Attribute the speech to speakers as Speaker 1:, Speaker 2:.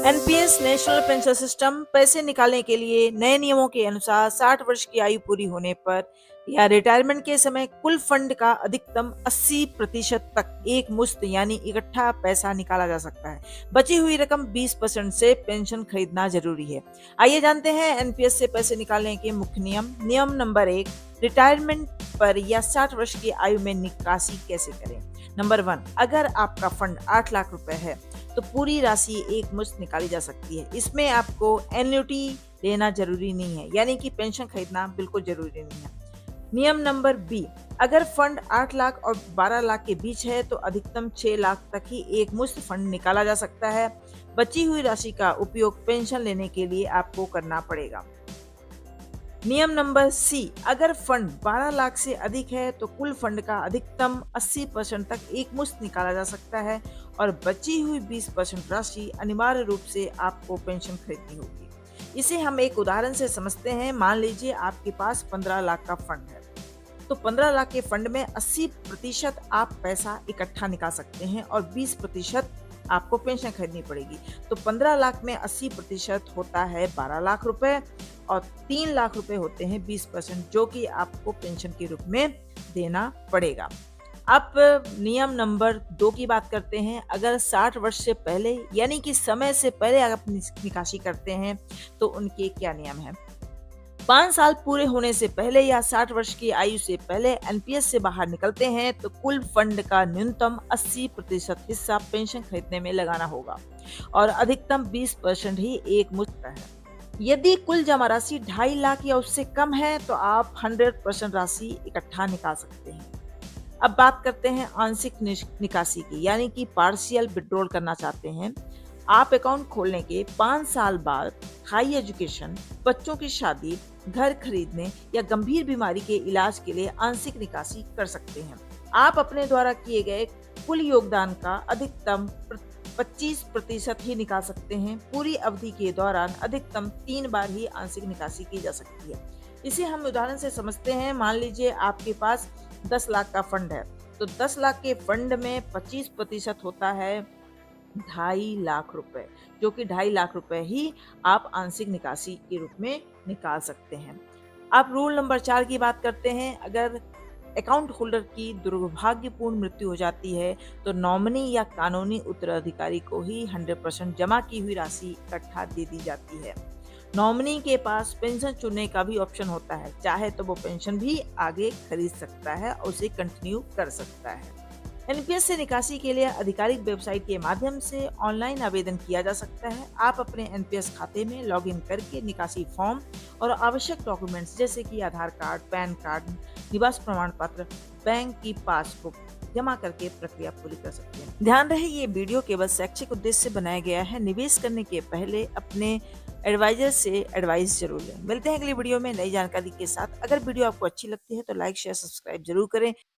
Speaker 1: NPS national pension system पैसे निकालने के लिए नए नियमों के अनुसार 60 वर्ष की आयु पूरी होने पर या रिटायरमेंट के समय कुल फंड का अधिकतम 80% तक एक मुश्त यानी इकट्ठा पैसा निकाला जा सकता है। बची हुई रकम 20% से पेंशन खरीदना जरूरी है। आइए जानते हैं एनपीएस से पैसे निकालने के मुख्य नियम। नियम नंबर 1, रिटायरमेंट पर या 60 वर्ष की आयु में निकासी कैसे करें। नंबर 1, अगर आपका फंड 8 लाख रुपए है तो पूरी राशि एक मुश्त निकाली जा सकती है। इसमें आपको एन्युटी लेना जरूरी नहीं है, यानी कि पेंशन खरीदना बिल्कुल जरूरी नहीं है। नियम नंबर बी, अगर फंड 8 लाख और 12 लाख के बीच है तो अधिकतम 6 लाख तक ही एक मुश्त फंड निकाला जा सकता है। बची हुई राशि का उपयोग पेंशन लेने के लिए आपको करना पड़ेगा। नियम नंबर सी, अगर फंड 12 लाख से अधिक है तो कुल फंड का अधिकतम 80% तक एक मुश्त निकाला जा सकता है और बची हुई 20% राशि अनिवार्य रूप से आपको पेंशन खरीदनी होगी। इसे हम एक उदाहरण से समझते हैं। मान लीजिए आपके पास 15 लाख का फंड है, तो 15 लाख के फंड में 80% आप पैसा इकट्ठा निकाल सकते हैं और 20% आपको पेंशन खरीदनी पड़ेगी। तो 15 लाख में 80% होता है 12 लाख रुपए और 3 लाख रुपए होते हैं 20%, जो कि आपको पेंशन के रूप में देना पड़ेगा। अब नियम नंबर 2 की बात करते हैं। अगर 60 वर्ष से पहले यानी कि समय से पहले आप निकासी करते हैं तो उनके क्या नियम हैं। 5 साल पूरे होने से पहले या 60 वर्ष की आयु से पहले एनपीएस से बाहर निकलते हैं तो कुल फंड का न्यूनतम 80% हिस्सा पेंशन खरीदने में लगाना होगा और अधिकतम 20% ही एक मुश्त है। यदि कुल जमा राशि 2.5 लाख या उससे कम है तो आप 100% राशि इकट्ठा निकाल सकते हैं। अब बात करते हैं आंशिक निकासी की, यानी कि पार्शियल विड्रॉल करना चाहते हैं। आप अकाउंट खोलने के 5 साल बाद हाई एजुकेशन, बच्चों की शादी, घर खरीदने या गंभीर बीमारी के इलाज के लिए आंशिक निकासी कर सकते हैं। आप अपने द्वारा किए गए कुल योगदान का अधिकतम 25% ही निकाल सकते हैं। पूरी अवधि के दौरान अधिकतम 3 बार ही आंशिक निकासी की जा सकती है। इसे हम उदाहरण से समझते हैं। मान लीजिए आपके पास 10 लाख का फंड है, तो 10 लाख के फंड में 25% होता है 2.5 लाख रुपए, जो कि 2.5 लाख रुपए ही आप आंशिक निकासी के रूप में निकाल सकते हैं। अब रूल नंबर 4 की बात करते हैं। अगर अकाउंट होल्डर की दुर्भाग्यपूर्ण मृत्यु हो जाती है तो नॉमिनी या कानूनी उत्तराधिकारी को ही 100% जमा की हुई राशि इकट्ठा दे दी जाती है। नॉमिनी के पास पेंशन चुनने का भी ऑप्शन होता है, चाहे तो वो पेंशन भी आगे खरीद सकता है और उसे कंटिन्यू कर सकता है। एनपीएस से निकासी के लिए आधिकारिक वेबसाइट के माध्यम से ऑनलाइन आवेदन किया जा सकता है। आप अपने एनपीएस खाते में लॉगिन करके निकासी फॉर्म और आवश्यक डॉक्यूमेंट्स जैसे कि आधार कार्ड, पैन कार्ड, निवास प्रमाण पत्र, बैंक की पासबुक जमा करके प्रक्रिया पूरी कर सकते हैं। ध्यान रहे, ये वीडियो केवल शैक्षिक उद्देश्य से बनाया गया है। निवेश करने के पहले अपने एडवाइजर से एडवाइस जरूर लें। मिलते हैं अगली वीडियो में नई जानकारी के साथ। अगर वीडियो आपको अच्छी लगती है तो लाइक, शेयर, सब्सक्राइब जरूर करें।